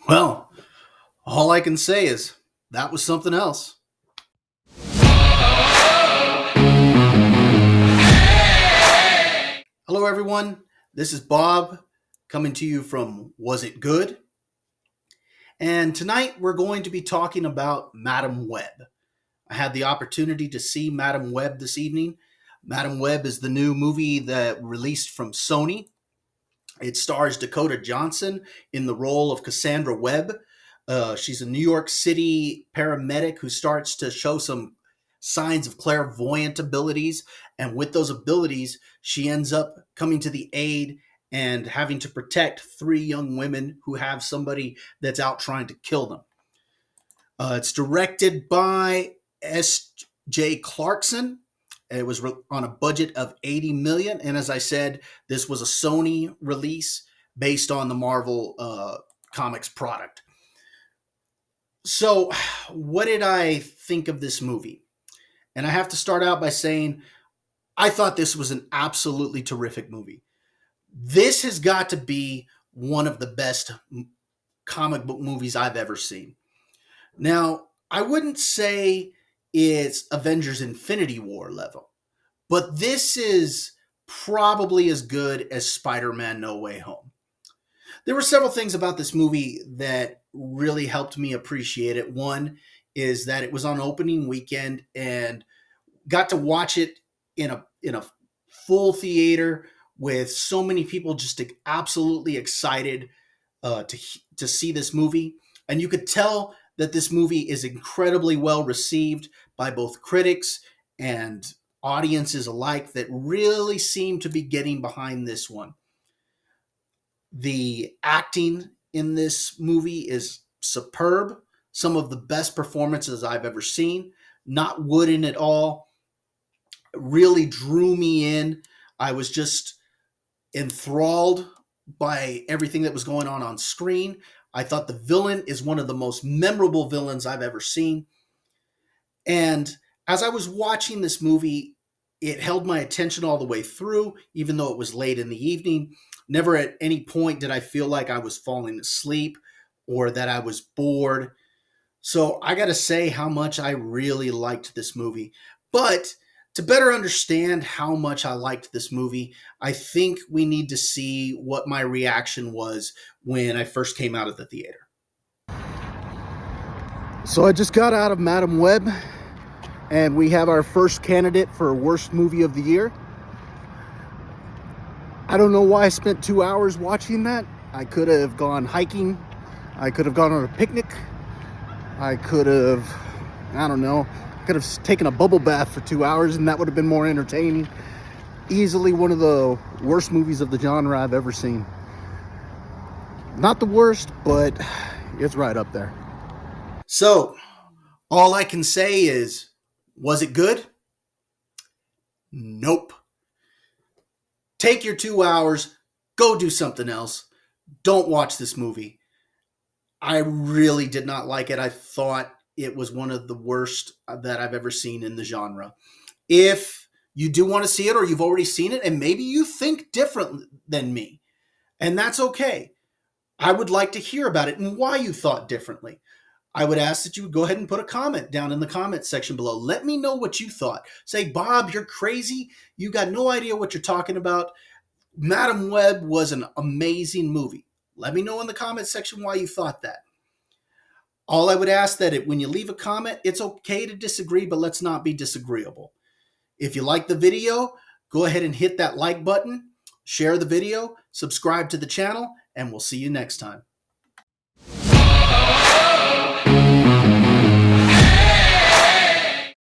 Well, all I can say is that was something else. Hello, everyone. This is Bob coming to you from Was It Good? And tonight we're going to be talking about Madam Web. I had the opportunity to see Madam Web this evening. Madam Web is the new movie that released from Sony. It stars Dakota Johnson in the role of Cassandra Webb. She's a New York City paramedic who starts to show some signs of clairvoyant abilities. And with those abilities, she ends up coming to the aid and having to protect three young women who have somebody that's out trying to kill them. It's directed by S.J. Clarkson. It was on a budget of 80 million, and as I said, this was a Sony release based on the Marvel Comics product. So, what did I think of this movie? And I have to start out by saying I thought this was an absolutely terrific movie. This has got to be one of the best comic book movies I've ever seen. Now, I wouldn't say it's Avengers Infinity War level, but this is probably as good as Spider-Man No Way Home. There were several things about this movie that really helped me appreciate it. One is that it was on opening weekend and got to watch it in a full theater with so many people just absolutely excited to see this movie, and you could tell that this movie is incredibly well received by both critics and audiences alike that really seem to be getting behind this one. The acting in this movie is superb, some of the best performances I've ever seen. Not wooden at all, really drew me in. I was just enthralled by everything that was going on screen. I thought the villain is one of the most memorable villains I've ever seen. And as I was watching this movie, it held my attention all the way through, even though it was late in the evening. Never at any point did I feel like I was falling asleep or that I was bored. So I got to say how much I really liked this movie. But to better understand how much I liked this movie, I think we need to see what my reaction was when I first came out of the theater. So I just got out of Madam Web, and we have our first candidate for worst movie of the year. I don't know why I spent 2 hours watching that. I could have gone hiking. I could have gone on a picnic. I could have, I don't know, could have taken a bubble bath for 2 hours, and that would have been more entertaining. Easily one of the worst movies of the genre I've ever seen. Not the worst, but it's right up there. So, all I can say is, was it good? Nope. Take your 2 hours, go do something else. Don't watch this movie. I really did not like it. I thought it was one of the worst that I've ever seen in the genre. If you do want to see it or you've already seen it and maybe you think different than me, and that's okay. I would like to hear about it and why you thought differently. I would ask that you would go ahead and put a comment down in the comment section below. Let me know what you thought. Say, Bob, you're crazy. You got no idea what you're talking about. Madam Web was an amazing movie. Let me know in the comment section why you thought that. All I would ask that when you leave a comment, it's okay to disagree, but let's not be disagreeable. If you like the video, go ahead and hit that like button, share the video, subscribe to the channel, and we'll see you next time.